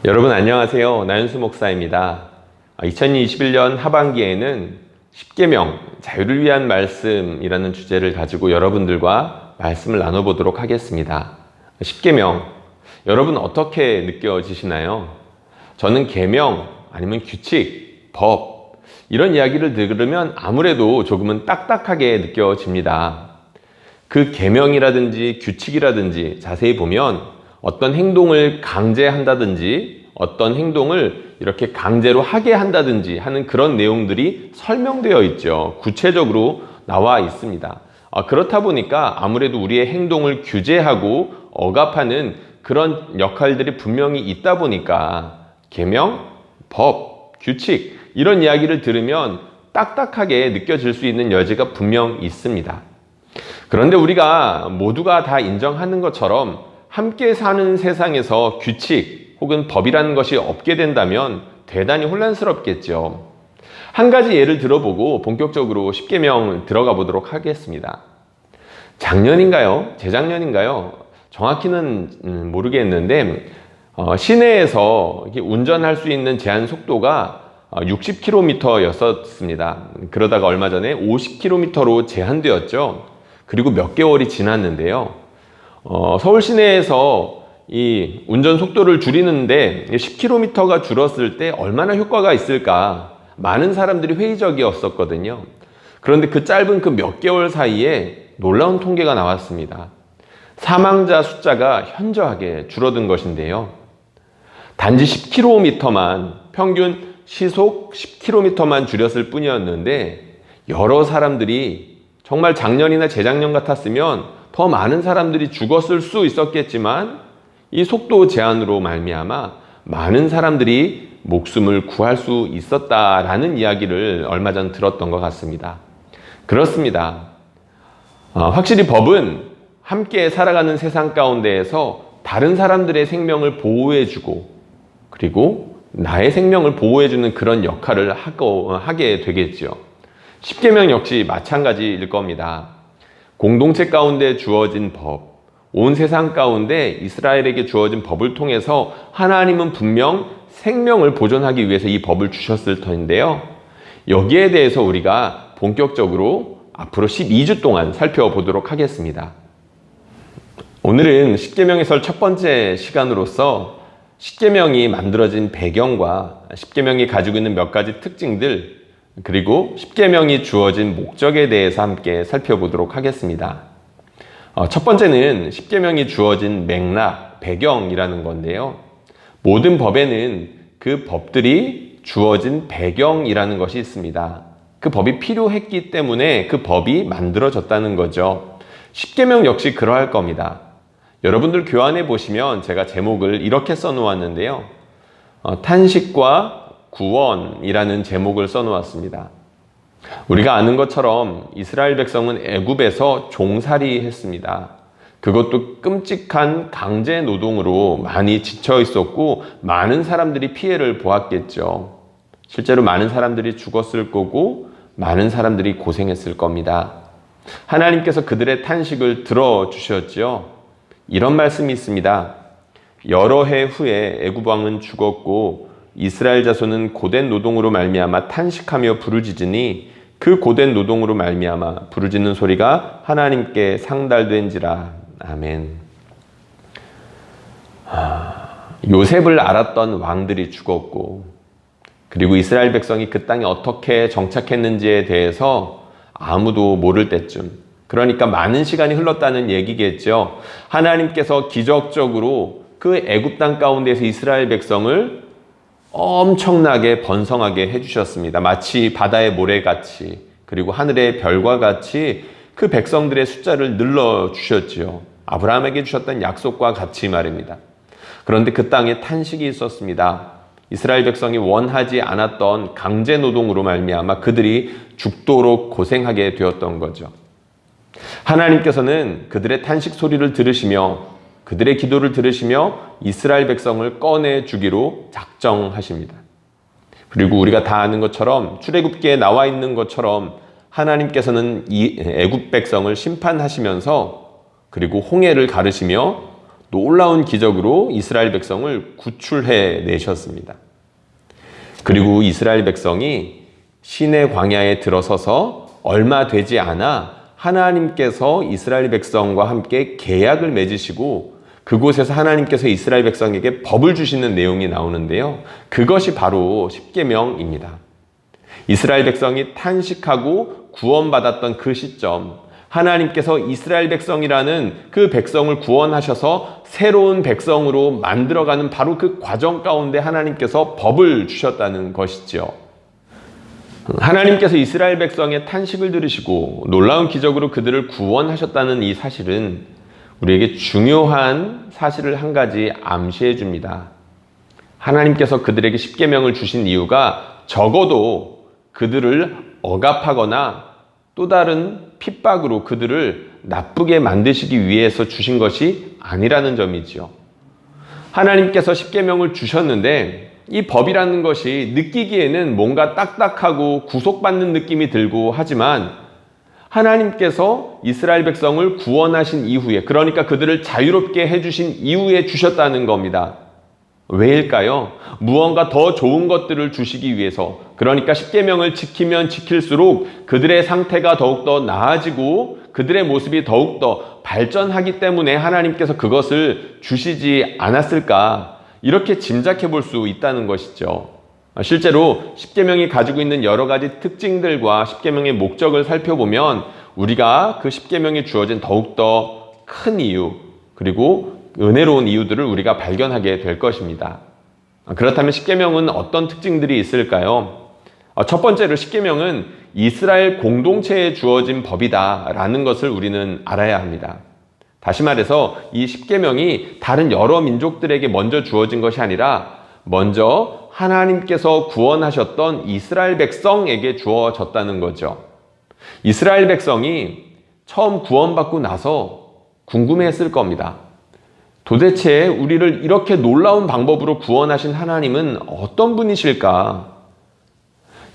여러분 안녕하세요. 나윤수 목사입니다. 2021년 하반기에는 십계명, 자유를 위한 말씀이라는 주제를 가지고 여러분들과 말씀을 나눠보도록 하겠습니다. 십계명, 여러분 어떻게 느껴지시나요? 저는 계명, 아니면 규칙, 법, 이런 이야기를 들으면 아무래도 조금은 딱딱하게 느껴집니다. 그 계명이라든지 규칙이라든지 자세히 보면 어떤 행동을 강제한다든지 어떤 행동을 이렇게 강제로 하게 한다든지 하는 그런 내용들이 설명되어 있죠. 구체적으로 나와 있습니다. 그렇다 보니까 아무래도 우리의 행동을 규제하고 억압하는 그런 역할들이 분명히 있다 보니까 계명, 법, 규칙 이런 이야기를 들으면 딱딱하게 느껴질 수 있는 여지가 분명 있습니다. 그런데 우리가 모두가 다 인정하는 것처럼 함께 사는 세상에서 규칙 혹은 법이라는 것이 없게 된다면 대단히 혼란스럽겠죠. 한 가지 예를 들어보고 본격적으로 십계명 들어가 보도록 하겠습니다. 작년인가요? 재작년인가요? 정확히는 모르겠는데 시내에서 운전할 수 있는 제한 속도가 60km였었습니다. 그러다가 얼마 전에 50km로 제한되었죠. 그리고 몇 개월이 지났는데요. 서울 시내에서 이 운전 속도를 줄이는데 10km가 줄었을 때 얼마나 효과가 있을까? 많은 사람들이 회의적이었었거든요. 그런데 그 짧은 그 몇 개월 사이에 놀라운 통계가 나왔습니다. 사망자 숫자가 현저하게 줄어든 것인데요. 단지 10km만, 평균 시속 10km만 줄였을 뿐이었는데 여러 사람들이 정말 작년이나 재작년 같았으면 더 많은 사람들이 죽었을 수 있었겠지만 이 속도 제한으로 말미암아 많은 사람들이 목숨을 구할 수 있었다라는 이야기를 얼마 전 들었던 것 같습니다. 그렇습니다. 확실히 법은 함께 살아가는 세상 가운데에서 다른 사람들의 생명을 보호해주고 그리고 나의 생명을 보호해주는 그런 역할을 하게 되겠죠. 십계명 역시 마찬가지일 겁니다. 공동체 가운데 주어진 법, 온 세상 가운데 이스라엘에게 주어진 법을 통해서 하나님은 분명 생명을 보존하기 위해서 이 법을 주셨을 텐데요. 여기에 대해서 우리가 본격적으로 앞으로 12주 동안 살펴보도록 하겠습니다. 오늘은 십계명의 첫 번째 시간으로서 십계명이 만들어진 배경과 십계명이 가지고 있는 몇 가지 특징들 그리고 십계명이 주어진 목적에 대해서 함께 살펴보도록 하겠습니다. 첫 번째는 십계명이 주어진 맥락, 배경이라는 건데요. 모든 법에는 그 법들이 주어진 배경이라는 것이 있습니다. 그 법이 필요했기 때문에 그 법이 만들어졌다는 거죠. 십계명 역시 그러할 겁니다. 여러분들 교환해 보시면 제가 제목을 이렇게 써놓았는데요. 탄식과 구원이라는 제목을 써놓았습니다. 우리가 아는 것처럼 이스라엘 백성은 애굽에서 종살이 했습니다. 그것도 끔찍한 강제 노동으로 많이 지쳐 있었고 많은 사람들이 피해를 보았겠죠. 실제로 많은 사람들이 죽었을 거고 많은 사람들이 고생했을 겁니다. 하나님께서 그들의 탄식을 들어주셨죠. 이런 말씀이 있습니다. 여러 해 후에 애굽 왕은 죽었고 이스라엘 자손은 고된 노동으로 말미암아 탄식하며 부르짖으니 그 고된 노동으로 말미암아 부르짖는 소리가 하나님께 상달된지라. 아멘. 요셉을 알았던 왕들이 죽었고 그리고 이스라엘 백성이 그 땅에 어떻게 정착했는지에 대해서 아무도 모를 때쯤, 그러니까 많은 시간이 흘렀다는 얘기겠죠. 하나님께서 기적적으로 그 애굽 땅 가운데서 이스라엘 백성을 엄청나게 번성하게 해주셨습니다. 마치 바다의 모래같이 그리고 하늘의 별과 같이 그 백성들의 숫자를 늘려주셨지요. 아브라함에게 주셨던 약속과 같이 말입니다. 그런데 그 땅에 탄식이 있었습니다. 이스라엘 백성이 원하지 않았던 강제 노동으로 말미암아 그들이 죽도록 고생하게 되었던 거죠. 하나님께서는 그들의 탄식 소리를 들으시며 그들의 기도를 들으시며 이스라엘 백성을 꺼내주기로 작정하십니다. 그리고 우리가 다 아는 것처럼 출애굽기에 나와 있는 것처럼 하나님께서는 이 애굽 백성을 심판하시면서 그리고 홍해를 가르시며 놀라운 기적으로 이스라엘 백성을 구출해 내셨습니다. 그리고 이스라엘 백성이 시내 광야에 들어서서 얼마 되지 않아 하나님께서 이스라엘 백성과 함께 계약을 맺으시고 그곳에서 하나님께서 이스라엘 백성에게 법을 주시는 내용이 나오는데요. 그것이 바로 십계명입니다. 이스라엘 백성이 탄식하고 구원받았던 그 시점, 하나님께서 이스라엘 백성이라는 그 백성을 구원하셔서 새로운 백성으로 만들어가는 바로 그 과정 가운데 하나님께서 법을 주셨다는 것이죠. 하나님께서 이스라엘 백성의 탄식을 들으시고 놀라운 기적으로 그들을 구원하셨다는 이 사실은 우리에게 중요한 사실을 한 가지 암시해 줍니다. 하나님께서 그들에게 십계명을 주신 이유가 적어도 그들을 억압하거나 또 다른 핍박으로 그들을 나쁘게 만드시기 위해서 주신 것이 아니라는 점이지요. 하나님께서 십계명을 주셨는데 이 법이라는 것이 느끼기에는 뭔가 딱딱하고 구속받는 느낌이 들고 하지만 하나님께서 이스라엘 백성을 구원하신 이후에, 그러니까 그들을 자유롭게 해주신 이후에 주셨다는 겁니다. 왜일까요? 무언가 더 좋은 것들을 주시기 위해서, 그러니까 십계명을 지키면 지킬수록 그들의 상태가 더욱더 나아지고 그들의 모습이 더욱더 발전하기 때문에 하나님께서 그것을 주시지 않았을까, 이렇게 짐작해 볼 수 있다는 것이죠. 실제로 십계명이 가지고 있는 여러 가지 특징들과 십계명의 목적을 살펴보면 우리가 그 십계명이 주어진 더욱더 큰 이유, 그리고 은혜로운 이유들을 우리가 발견하게 될 것입니다. 그렇다면 십계명은 어떤 특징들이 있을까요? 첫 번째로 십계명은 이스라엘 공동체에 주어진 법이다라는 것을 우리는 알아야 합니다. 다시 말해서 이 십계명이 다른 여러 민족들에게 먼저 주어진 것이 아니라 먼저 하나님께서 구원하셨던 이스라엘 백성에게 주어졌다는 거죠. 이스라엘 백성이 처음 구원받고 나서 궁금해했을 겁니다. 도대체 우리를 이렇게 놀라운 방법으로 구원하신 하나님은 어떤 분이실까?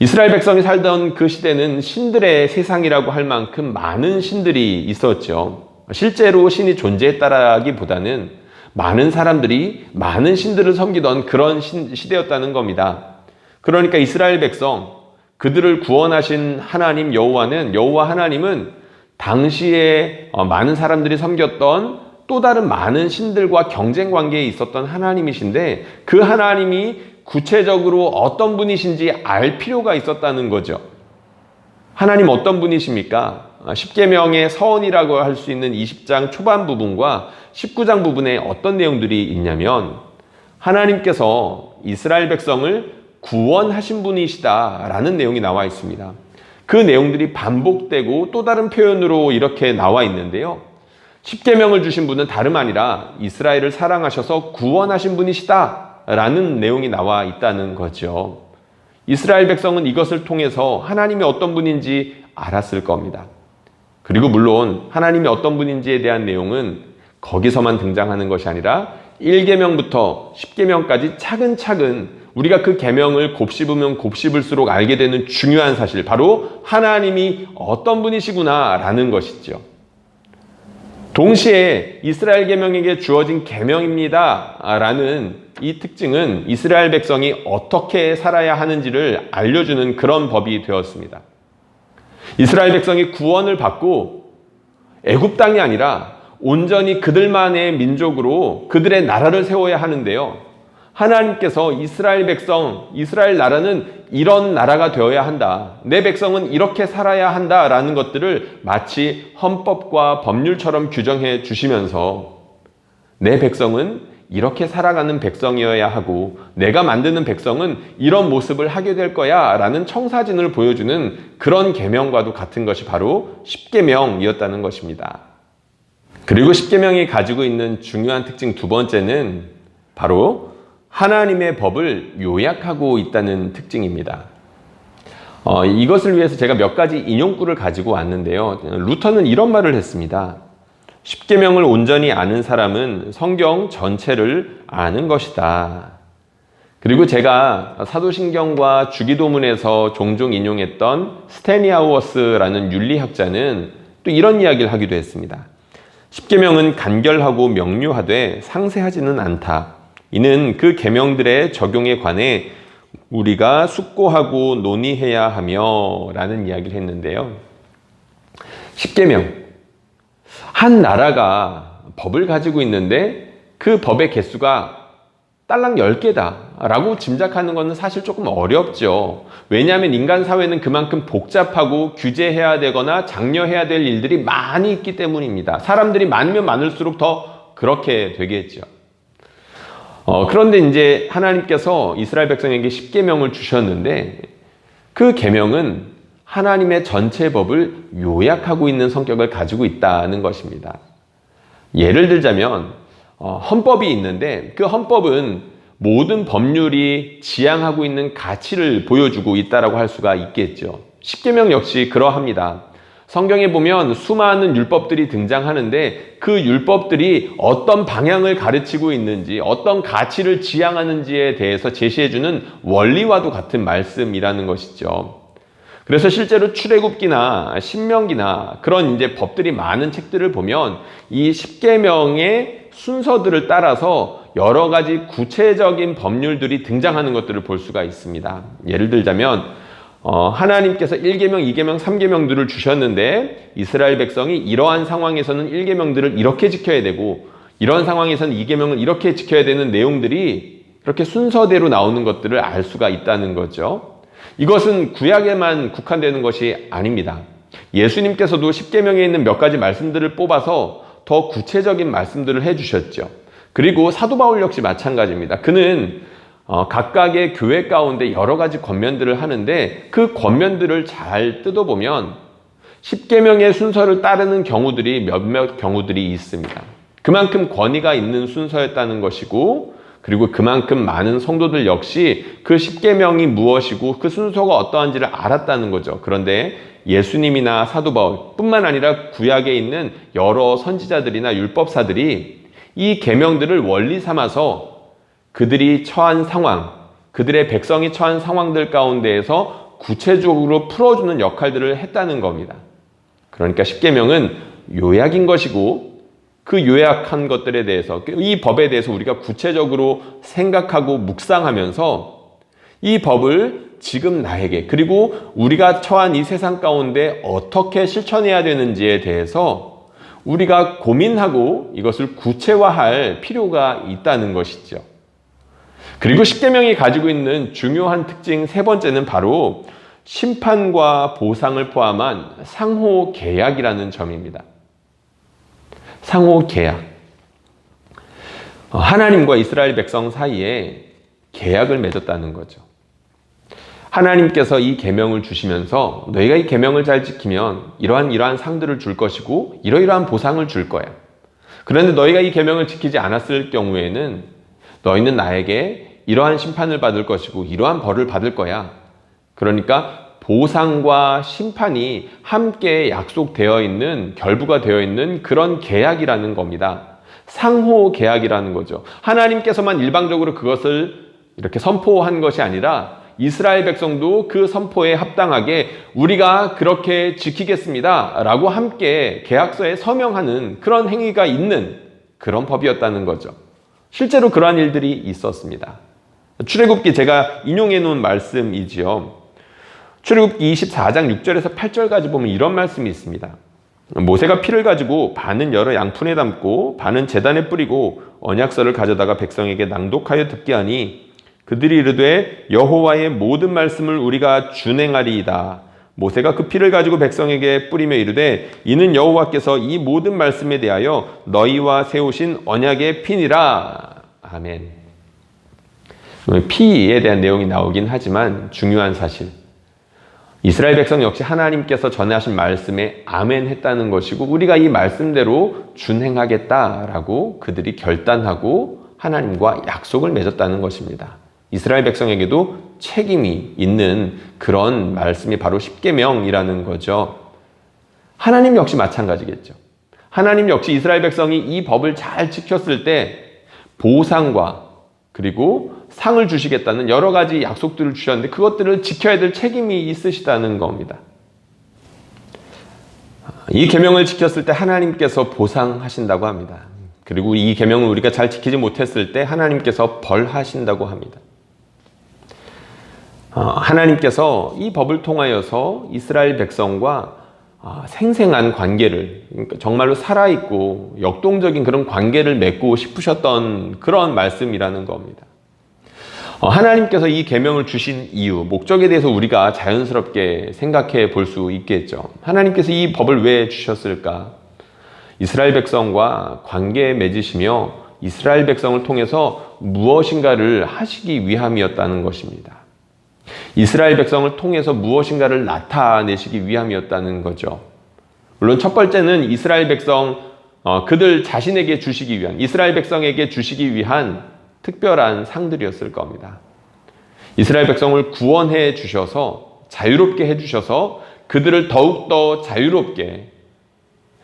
이스라엘 백성이 살던 그 시대는 신들의 세상이라고 할 만큼 많은 신들이 있었죠. 실제로 신이 존재했다라기보다는 많은 사람들이 많은 신들을 섬기던 그런 시대였다는 겁니다. 그러니까 이스라엘 백성, 그들을 구원하신 하나님 여호와 하나님은 당시에 많은 사람들이 섬겼던 또 다른 많은 신들과 경쟁 관계에 있었던 하나님이신데 그 하나님이 구체적으로 어떤 분이신지 알 필요가 있었다는 거죠. 하나님 어떤 분이십니까? 십계명의 서원이라고 할 수 있는 20장 초반 부분과 19장 부분에 어떤 내용들이 있냐면 하나님께서 이스라엘 백성을 구원하신 분이시다라는 내용이 나와 있습니다. 그 내용들이 반복되고 또 다른 표현으로 이렇게 나와 있는데요. 십계명을 주신 분은 다름 아니라 이스라엘을 사랑하셔서 구원하신 분이시다라는 내용이 나와 있다는 거죠. 이스라엘 백성은 이것을 통해서 하나님이 어떤 분인지 알았을 겁니다. 그리고 물론 하나님이 어떤 분인지에 대한 내용은 거기서만 등장하는 것이 아니라 1계명부터 10계명까지 차근차근 우리가 그 계명을 곱씹으면 곱씹을수록 알게 되는 중요한 사실, 바로 하나님이 어떤 분이시구나 라는 것이죠. 동시에 이스라엘 계명에게 주어진 계명입니다 라는 이 특징은 이스라엘 백성이 어떻게 살아야 하는지를 알려주는 그런 법이 되었습니다. 이스라엘 백성이 구원을 받고 애굽 땅이 아니라 온전히 그들만의 민족으로 그들의 나라를 세워야 하는데요. 하나님께서 이스라엘 백성, 이스라엘 나라는 이런 나라가 되어야 한다. 내 백성은 이렇게 살아야 한다라는 것들을 마치 헌법과 법률처럼 규정해 주시면서 내 백성은 이렇게 살아가는 백성이어야 하고 내가 만드는 백성은 이런 모습을 하게 될 거야 라는 청사진을 보여주는 그런 계명과도 같은 것이 바로 십계명이었다는 것입니다. 그리고 십계명이 가지고 있는 중요한 특징 두 번째는 바로 하나님의 법을 요약하고 있다는 특징입니다. 이것을 위해서 제가 몇 가지 인용구를 가지고 왔는데요. 루터는 이런 말을 했습니다. 십계명을 온전히 아는 사람은 성경 전체를 아는 것이다. 그리고 제가 사도신경과 주기도문에서 종종 인용했던 스테니아우어스라는 윤리학자는 또 이런 이야기를 하기도 했습니다. 십계명은 간결하고 명료하되 상세하지는 않다. 이는 그 계명들의 적용에 관해 우리가 숙고하고 논의해야 하며 라는 이야기를 했는데요. 십계명, 한 나라가 법을 가지고 있는데 그 법의 개수가 딸랑 10개다 라고 짐작하는 것은 사실 조금 어렵죠. 왜냐하면 인간 사회는 그만큼 복잡하고 규제해야 되거나 장려해야 될 일들이 많이 있기 때문입니다. 사람들이 많으면 많을수록 더 그렇게 되겠죠. 그런데 이제 하나님께서 이스라엘 백성에게 십계명을 주셨는데 그 계명은 하나님의 전체 법을 요약하고 있는 성격을 가지고 있다는 것입니다. 예를 들자면 헌법이 있는데 그 헌법은 모든 법률이 지향하고 있는 가치를 보여주고 있다라고 할 수가 있겠죠. 십계명 역시 그러합니다. 성경에 보면 수많은 율법들이 등장하는데 그 율법들이 어떤 방향을 가르치고 있는지, 어떤 가치를 지향하는지에 대해서 제시해주는 원리와도 같은 말씀이라는 것이죠. 그래서 실제로 출애굽기나 신명기나 그런 이제 법들이 많은 책들을 보면 이 십계명의 순서들을 따라서 여러 가지 구체적인 법률들이 등장하는 것들을 볼 수가 있습니다. 예를 들자면 하나님께서 1계명, 2계명, 3계명들을 주셨는데 이스라엘 백성이 이러한 상황에서는 1계명들을 이렇게 지켜야 되고 이런 상황에서는 2계명을 이렇게 지켜야 되는 내용들이 그렇게 순서대로 나오는 것들을 알 수가 있다는 거죠. 이것은 구약에만 국한되는 것이 아닙니다. 예수님께서도 십계명에 있는 몇 가지 말씀들을 뽑아서 더 구체적인 말씀들을 해주셨죠. 그리고 사도 바울 역시 마찬가지입니다. 그는 각각의 교회 가운데 여러 가지 권면들을 하는데 그 권면들을 잘 뜯어보면 십계명의 순서를 따르는 경우들이 몇몇 경우들이 있습니다. 그만큼 권위가 있는 순서였다는 것이고 그리고 그만큼 많은 성도들 역시 그 십계명이 무엇이고 그 순서가 어떠한지를 알았다는 거죠. 그런데 예수님이나 사도 바울 뿐만 아니라 구약에 있는 여러 선지자들이나 율법사들이 이 계명들을 원리 삼아서 그들이 처한 상황, 그들의 백성이 처한 상황들 가운데에서 구체적으로 풀어주는 역할들을 했다는 겁니다. 그러니까 십계명은 요약인 것이고 그 요약한 것들에 대해서 이 법에 대해서 우리가 구체적으로 생각하고 묵상하면서 이 법을 지금 나에게 그리고 우리가 처한 이 세상 가운데 어떻게 실천해야 되는지에 대해서 우리가 고민하고 이것을 구체화할 필요가 있다는 것이죠. 그리고 십계명이 가지고 있는 중요한 특징 세 번째는 바로 심판과 보상을 포함한 상호 계약이라는 점입니다. 상호 계약. 하나님과 이스라엘 백성 사이에 계약을 맺었다는 거죠. 하나님께서 이 계명을 주시면서 너희가 이 계명을 잘 지키면 이러한 상들을 줄 것이고 이러이러한 보상을 줄 거야. 그런데 너희가 이 계명을 지키지 않았을 경우에는 너희는 나에게 이러한 심판을 받을 것이고 이러한 벌을 받을 거야. 그러니까 보상과 심판이 함께 약속되어 있는, 결부가 되어 있는 그런 계약이라는 겁니다. 상호 계약이라는 거죠. 하나님께서만 일방적으로 그것을 이렇게 선포한 것이 아니라 이스라엘 백성도 그 선포에 합당하게 우리가 그렇게 지키겠습니다 라고 함께 계약서에 서명하는 그런 행위가 있는 그런 법이었다는 거죠. 실제로 그러한 일들이 있었습니다. 출애굽기 제가 인용해 놓은 말씀이지요. 출애굽기 24장 6절에서 8절까지 보면 이런 말씀이 있습니다. 모세가 피를 가지고 반은 여러 양푼에 담고 반은 제단에 뿌리고 언약서를 가져다가 백성에게 낭독하여 듣게 하니 그들이 이르되 여호와의 모든 말씀을 우리가 준행하리이다. 모세가 그 피를 가지고 백성에게 뿌리며 이르되 이는 여호와께서 이 모든 말씀에 대하여 너희와 세우신 언약의 피니라. 아멘. 피에 대한 내용이 나오긴 하지만 중요한 사실, 이스라엘 백성 역시 하나님께서 전하신 말씀에 아멘 했다는 것이고 우리가 이 말씀대로 준행하겠다라고 그들이 결단하고 하나님과 약속을 맺었다는 것입니다. 이스라엘 백성에게도 책임이 있는 그런 말씀이 바로 십계명이라는 거죠. 하나님 역시 마찬가지겠죠. 하나님 역시 이스라엘 백성이 이 법을 잘 지켰을 때 보상과 그리고 상을 주시겠다는 여러 가지 약속들을 주셨는데 그것들을 지켜야 될 책임이 있으시다는 겁니다. 이 계명을 지켰을 때 하나님께서 보상하신다고 합니다. 그리고 이 계명을 우리가 잘 지키지 못했을 때 하나님께서 벌하신다고 합니다. 하나님께서 이 법을 통하여서 이스라엘 백성과 생생한 관계를, 그러니까 정말로 살아있고 역동적인 그런 관계를 맺고 싶으셨던 그런 말씀이라는 겁니다. 하나님께서 이 계명을 주신 이유, 목적에 대해서 우리가 자연스럽게 생각해 볼 수 있겠죠. 하나님께서 이 법을 왜 주셨을까? 이스라엘 백성과 관계 맺으시며 이스라엘 백성을 통해서 무엇인가를 하시기 위함이었다는 것입니다. 이스라엘 백성을 통해서 무엇인가를 나타내시기 위함이었다는 거죠. 물론 첫 번째는 이스라엘 백성, 그들 자신에게 주시기 위한, 이스라엘 백성에게 주시기 위한 특별한 상들이었을 겁니다. 이스라엘 백성을 구원해 주셔서, 자유롭게 해주셔서 그들을 더욱더 자유롭게,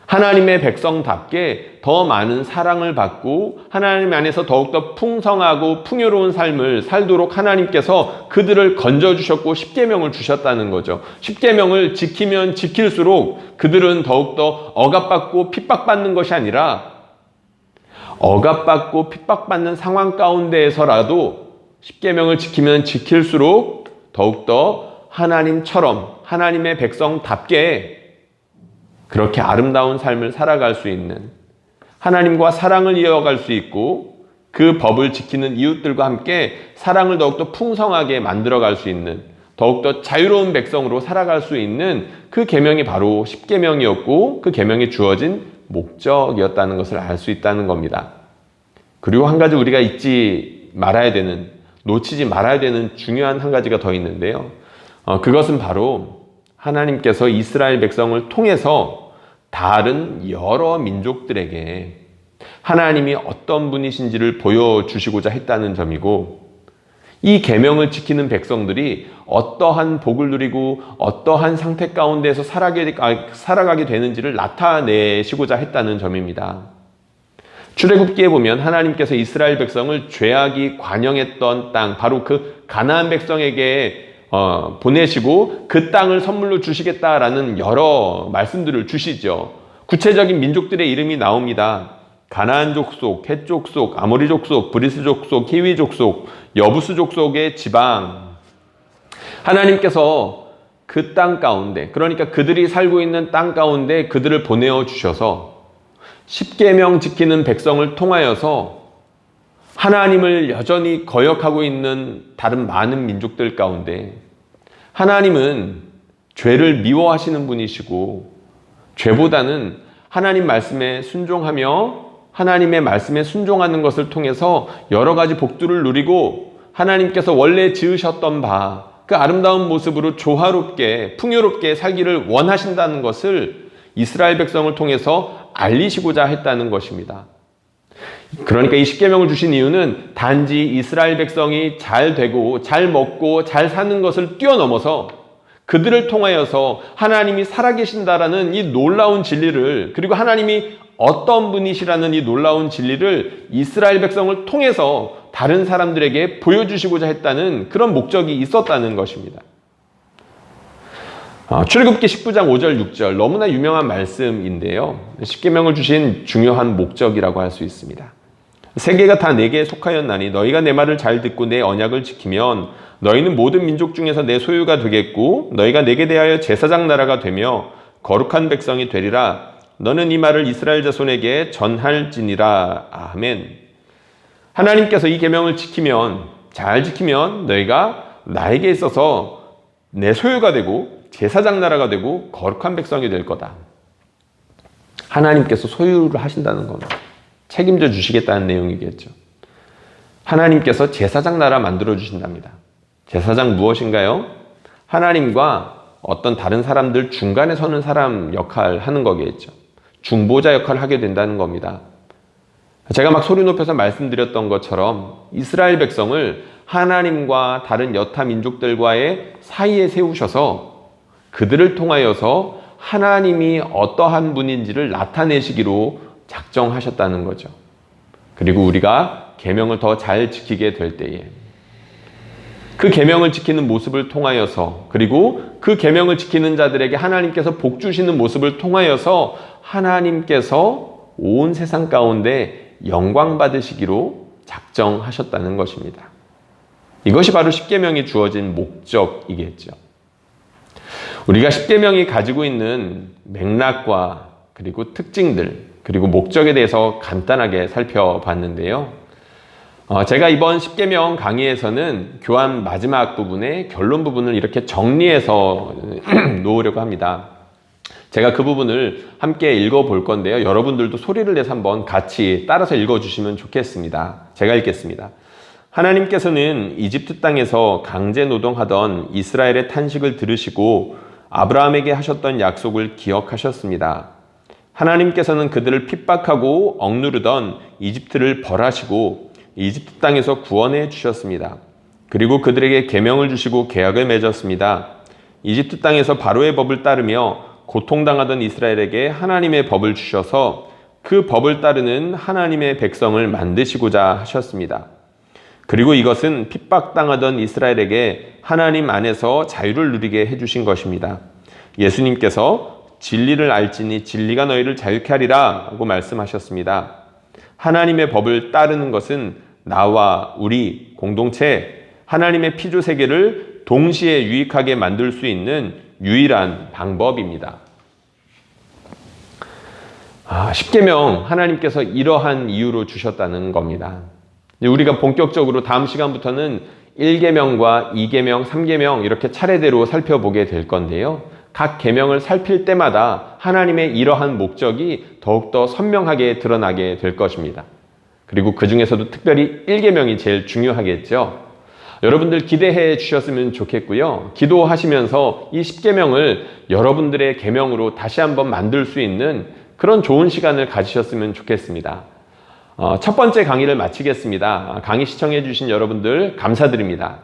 하나님의 백성답게 더 많은 사랑을 받고 하나님 안에서 더욱더 풍성하고 풍요로운 삶을 살도록 하나님께서 그들을 건져주셨고 십계명을 주셨다는 거죠. 십계명을 지키면 지킬수록 그들은 더욱더 억압받고 핍박받는 것이 아니라 억압받고 핍박받는 상황 가운데에서라도 십계명을 지키면 지킬수록 더욱더 하나님처럼 하나님의 백성답게 그렇게 아름다운 삶을 살아갈 수 있는, 하나님과 사랑을 이어갈 수 있고 그 법을 지키는 이웃들과 함께 사랑을 더욱더 풍성하게 만들어갈 수 있는, 더욱더 자유로운 백성으로 살아갈 수 있는 그 계명이 바로 십계명이었고 그 계명이 주어진 목적이었다는 것을 알 수 있다는 겁니다. 그리고 한 가지 우리가 잊지 말아야 되는, 놓치지 말아야 되는 중요한 한 가지가 더 있는데요. 그것은 바로 하나님께서 이스라엘 백성을 통해서 다른 여러 민족들에게 하나님이 어떤 분이신지를 보여주시고자 했다는 점이고, 이 계명을 지키는 백성들이 어떠한 복을 누리고 어떠한 상태 가운데에서 살아가게 되는지를 나타내시고자 했다는 점입니다. 출애굽기에 보면 하나님께서 이스라엘 백성을 죄악이 관영했던 땅, 바로 그 가나안 백성에게 보내시고 그 땅을 선물로 주시겠다라는 여러 말씀들을 주시죠. 구체적인 민족들의 이름이 나옵니다. 가나안 족속, 헷 족속, 아모리 족속, 브리스 족속, 히위 족속, 여부스 족속의 지방. 하나님께서 그 땅 가운데, 그러니까 그들이 살고 있는 땅 가운데 그들을 보내어 주셔서 십계명 지키는 백성을 통하여서 하나님을 여전히 거역하고 있는 다른 많은 민족들 가운데 하나님은 죄를 미워하시는 분이시고, 죄보다는 하나님 말씀에 순종하며 하나님의 말씀에 순종하는 것을 통해서 여러 가지 복들을 누리고 하나님께서 원래 지으셨던 바, 그 아름다운 모습으로 조화롭게 풍요롭게 살기를 원하신다는 것을 이스라엘 백성을 통해서 알리시고자 했다는 것입니다. 그러니까 이 십계명을 주신 이유는 단지 이스라엘 백성이 잘 되고 잘 먹고 잘 사는 것을 뛰어넘어서 그들을 통하여서 하나님이 살아계신다라는 이 놀라운 진리를, 그리고 하나님이 어떤 분이시라는 이 놀라운 진리를 이스라엘 백성을 통해서 다른 사람들에게 보여주시고자 했다는 그런 목적이 있었다는 것입니다. 출애굽기 19장 5절 6절 너무나 유명한 말씀인데요. 십계명을 주신 중요한 목적이라고 할 수 있습니다. 세계가 다 내게 속하였나니 너희가 내 말을 잘 듣고 내 언약을 지키면 너희는 모든 민족 중에서 내 소유가 되겠고 너희가 내게 대하여 제사장 나라가 되며 거룩한 백성이 되리라. 너는 이 말을 이스라엘 자손에게 전할지니라. 아멘. 하나님께서 이 계명을 지키면, 잘 지키면 너희가 나에게 있어서 내 소유가 되고 제사장 나라가 되고 거룩한 백성이 될 거다. 하나님께서 소유를 하신다는 겁니다. 책임져 주시겠다는 내용이겠죠. 하나님께서 제사장 나라 만들어 주신답니다. 제사장 무엇인가요? 하나님과 어떤 다른 사람들 중간에 서는 사람 역할 하는 거겠죠. 중보자 역할을 하게 된다는 겁니다. 제가 막 소리 높여서 말씀드렸던 것처럼 이스라엘 백성을 하나님과 다른 여타 민족들과의 사이에 세우셔서 그들을 통하여서 하나님이 어떠한 분인지를 나타내시기로 작정하셨다는 거죠. 그리고 우리가 계명을 더 잘 지키게 될 때에 그 계명을 지키는 모습을 통하여서, 그리고 그 계명을 지키는 자들에게 하나님께서 복 주시는 모습을 통하여서 하나님께서 온 세상 가운데 영광 받으시기로 작정하셨다는 것입니다. 이것이 바로 십계명이 주어진 목적이겠죠. 우리가 십계명이 가지고 있는 맥락과 그리고 특징들, 그리고 목적에 대해서 간단하게 살펴봤는데요. 제가 이번 십계명 강의에서는 교환 마지막 부분의 결론 부분을 이렇게 정리해서 놓으려고 합니다. 제가 그 부분을 함께 읽어볼 건데요. 여러분들도 소리를 내서 한번 같이 따라서 읽어주시면 좋겠습니다. 제가 읽겠습니다. 하나님께서는 이집트 땅에서 강제 노동하던 이스라엘의 탄식을 들으시고 아브라함에게 하셨던 약속을 기억하셨습니다. 하나님께서는 그들을 핍박하고 억누르던 이집트를 벌하시고 이집트 땅에서 구원해 주셨습니다. 그리고 그들에게 계명을 주시고 계약을 맺었습니다. 이집트 땅에서 바로의 법을 따르며 고통당하던 이스라엘에게 하나님의 법을 주셔서 그 법을 따르는 하나님의 백성을 만드시고자 하셨습니다. 그리고 이것은 핍박당하던 이스라엘에게 하나님 안에서 자유를 누리게 해주신 것입니다. 예수님께서 진리를 알지니 진리가 너희를 자유케 하리라 하고 말씀하셨습니다. 하나님의 법을 따르는 것은 나와 우리 공동체 하나님의 피조 세계를 동시에 유익하게 만들 수 있는 유일한 방법입니다. 십계명 하나님께서 이러한 이유로 주셨다는 겁니다. 우리가 본격적으로 다음 시간부터는 1계명과 2계명, 3계명 이렇게 차례대로 살펴보게 될 건데요. 각 계명을 살필 때마다 하나님의 이러한 목적이 더욱더 선명하게 드러나게 될 것입니다. 그리고 그 중에서도 특별히 1계명이 제일 중요하겠죠. 여러분들 기대해 주셨으면 좋겠고요. 기도하시면서 이 10계명을 여러분들의 계명으로 다시 한번 만들 수 있는 그런 좋은 시간을 가지셨으면 좋겠습니다. 첫 번째 강의를 마치겠습니다. 강의 시청해 주신 여러분들 감사드립니다.